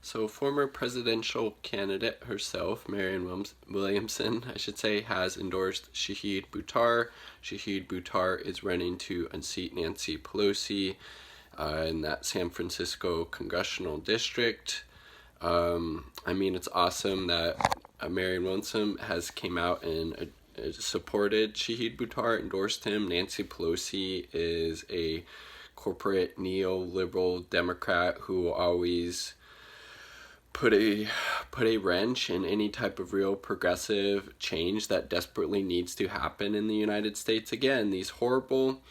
So, former presidential candidate herself, Marianne Williamson, I should say, has endorsed Shahid Buattar. Shahid Buattar is running to unseat Nancy Pelosi in that San Francisco congressional district. I mean, it's awesome that Marianne Williamson has came out and supported Shahid Buattar, endorsed him. Nancy Pelosi is a corporate neoliberal Democrat who always put a wrench in any type of real progressive change that desperately needs to happen in the United States. Again, these horrible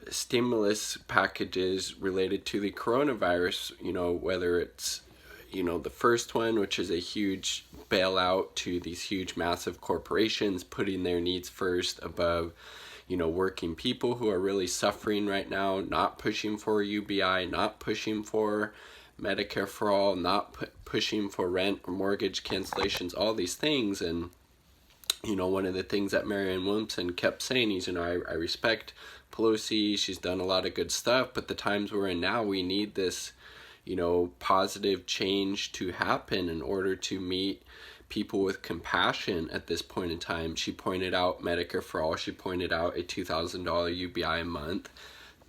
stimulus packages related to the coronavirus, whether it's the first one, which is a huge bailout to these huge massive corporations, putting their needs first above working people who are really suffering right now, not pushing for UBI, not pushing for Medicare for all, not pushing for rent or mortgage cancellations, all these things. And one of the things that Marianne Williamson kept saying is, I respect Pelosi, she's done a lot of good stuff, but the times we're in now, we need this positive change to happen in order to meet people with compassion at this point in time. She pointed out Medicare for all, she pointed out a $2,000 UBI a month,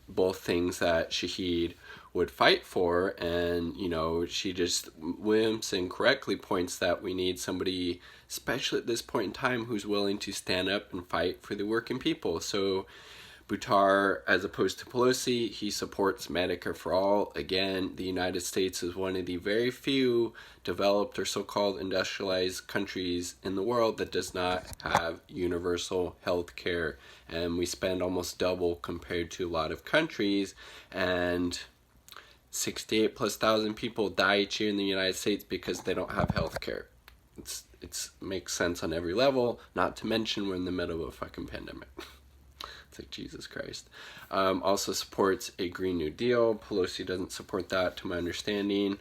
both things that Shahid would fight for. And Williamson correctly points that we need somebody, especially at this point in time, who's willing to stand up and fight for the working people. So Buttar, as opposed to Pelosi, he supports Medicare for all. Again, the United States is one of the very few developed or so-called industrialized countries in the world that does not have universal health care. And we spend almost double compared to a lot of countries. And 68 plus thousand people die each year in the United States because they don't have health care. It makes sense on every level, not to mention we're in the middle of a fucking pandemic. It's like, Jesus Christ. Also supports a Green New Deal. Pelosi doesn't support that, to my understanding,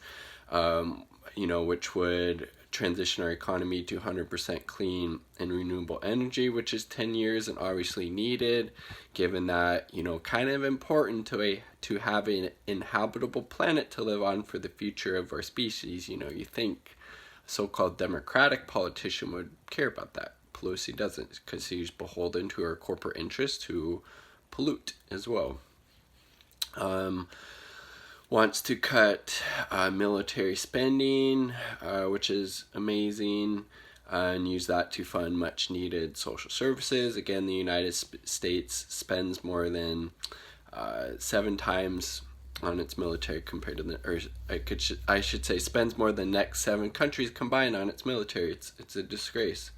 which would transition our economy to 100% clean and renewable energy, which is 10 years and obviously needed, given that, kind of important to have an inhabitable planet to live on for the future of our species. You think a so-called Democratic politician would care about that. Pelosi doesn't, because he's beholden to her corporate interests who pollute as well. Wants to cut military spending, which is amazing, and use that to fund much needed social services. Again, the United States spends more than 7 times on its military compared to I should say spends more than the next 7 countries combined on its military. It's a disgrace.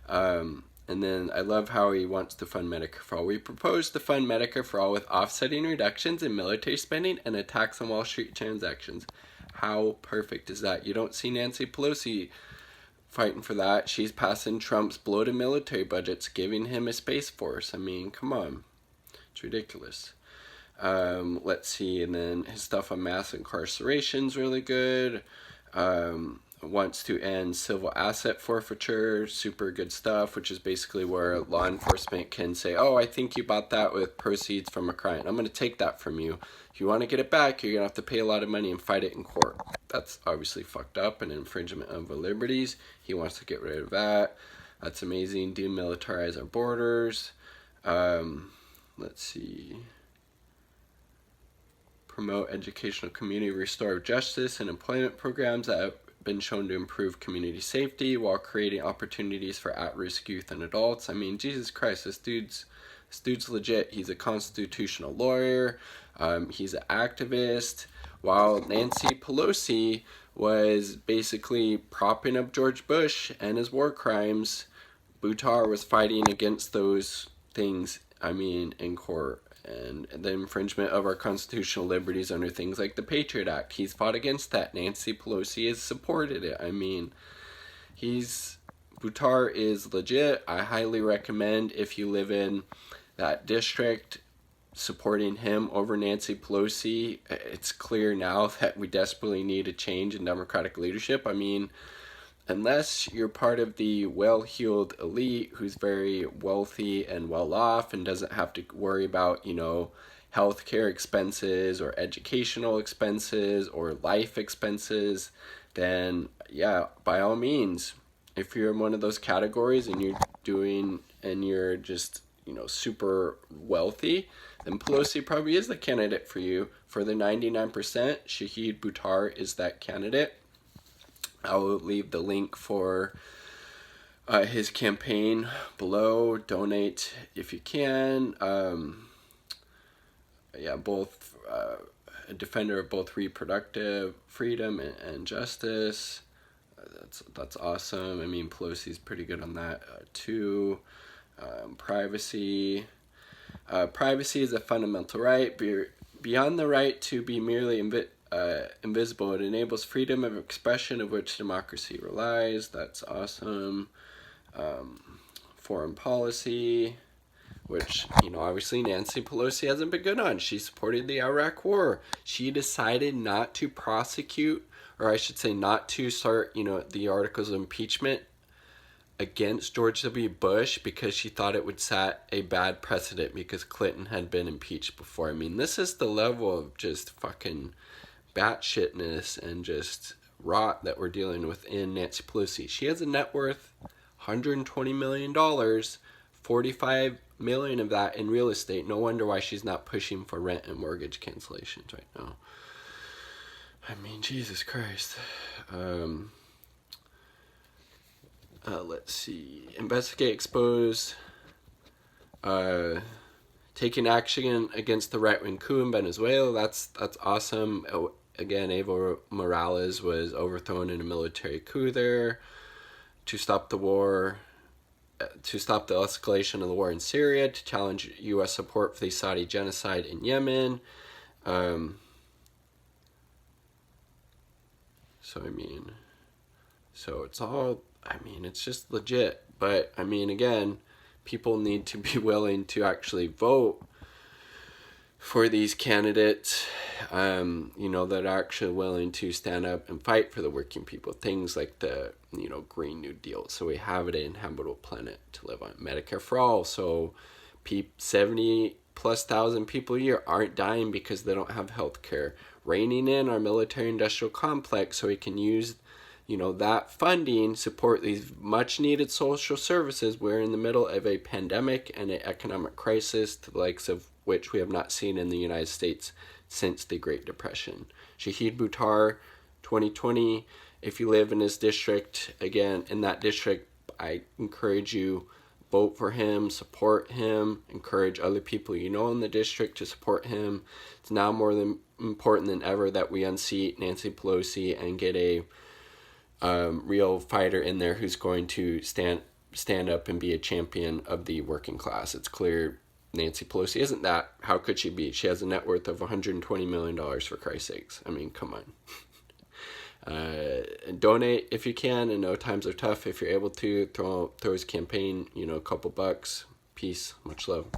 And then I love how he wants to fund Medicare for all. We propose to fund Medicare for all with offsetting reductions in military spending and a tax on Wall Street transactions. How perfect is that? You don't see Nancy Pelosi fighting for that. She's passing Trump's bloated military budgets, giving him a space force. I mean, come on. It's ridiculous. Let's see. And then his stuff on mass incarceration is really good. Wants to end civil asset forfeiture, super good stuff, which is basically where law enforcement can say, oh, I think you bought that with proceeds from a crime. I'm going to take that from you. If you want to get it back, you're going to have to pay a lot of money and fight it in court. That's obviously fucked up and infringement of our liberties. He wants to get rid of that. That's amazing. Demilitarize our borders. Let's see. Promote educational community restorative justice and employment programs that have been shown to improve community safety while creating opportunities for at-risk youth and adults. I mean, Jesus Christ, this dude's legit. He's a constitutional lawyer. He's an activist. While Nancy Pelosi was basically propping up George Bush and his war crimes, Buttar was fighting against those things, in court. And the infringement of our constitutional liberties under things like the Patriot Act. He's fought against that. Nancy Pelosi has supported it. Buttar is legit. I highly recommend, if you live in that district, supporting him over Nancy Pelosi. It's clear now that we desperately need a change in Democratic leadership. Unless you're part of the well-heeled elite who's very wealthy and well-off and doesn't have to worry about, healthcare expenses or educational expenses or life expenses, then yeah, by all means, if you're in one of those categories and you're just, super wealthy, then Pelosi probably is the candidate for you. For the 99%, Shahid Buattar is that candidate. I will leave the link for his campaign below. Donate if you can. Both a defender of both reproductive freedom and justice. That's awesome. I mean, Pelosi's pretty good on that too. Privacy. Privacy is a fundamental right. Beyond the right to be merely invisible, it enables freedom of expression, of which democracy relies. That's awesome. Foreign policy, which, obviously Nancy Pelosi hasn't been good on. She supported the Iraq War. She decided not to prosecute, or I should say not to start, the articles of impeachment against George W. Bush because she thought it would set a bad precedent because Clinton had been impeached before. I mean, this is the level of just fucking batshitness and just rot that we're dealing with in Nancy Pelosi. She has a net worth $120 million, $45 million of that in real estate. No wonder why she's not pushing for rent and mortgage cancellations right now. I mean, Jesus Christ. Let's see. Investigate, expose, taking action against the right-wing coup in Venezuela. That's awesome. Again, Evo Morales was overthrown in a military coup there to stop the war, to stop the escalation of the war in Syria, to challenge U.S. support for the Saudi genocide in Yemen. So it's all, it's just legit. But, again, people need to be willing to actually vote for these candidates, that are actually willing to stand up and fight for the working people. Things like the, Green New Deal. So we have an inhabitable planet to live on. Medicare for all. So 70,000+ people a year aren't dying because they don't have health care. Reining in our military industrial complex so we can use that funding, support these much needed social services. We're in the middle of a pandemic and an economic crisis, the likes of which we have not seen in the United States since the Great Depression. Shahid Buattar, 2020. If you live in his district, again, in that district, I encourage you, vote for him, support him, encourage other people in the district to support him. It's now more important than ever that we unseat Nancy Pelosi and get a real fighter in there who's going to stand up and be a champion of the working class. It's clear Nancy Pelosi isn't that. How could she be? She has a net worth of $120 million, for Christ's sakes. Come on. Donate if you can. I know times are tough. If you're able to, throw his campaign, a couple bucks. Peace. Much love.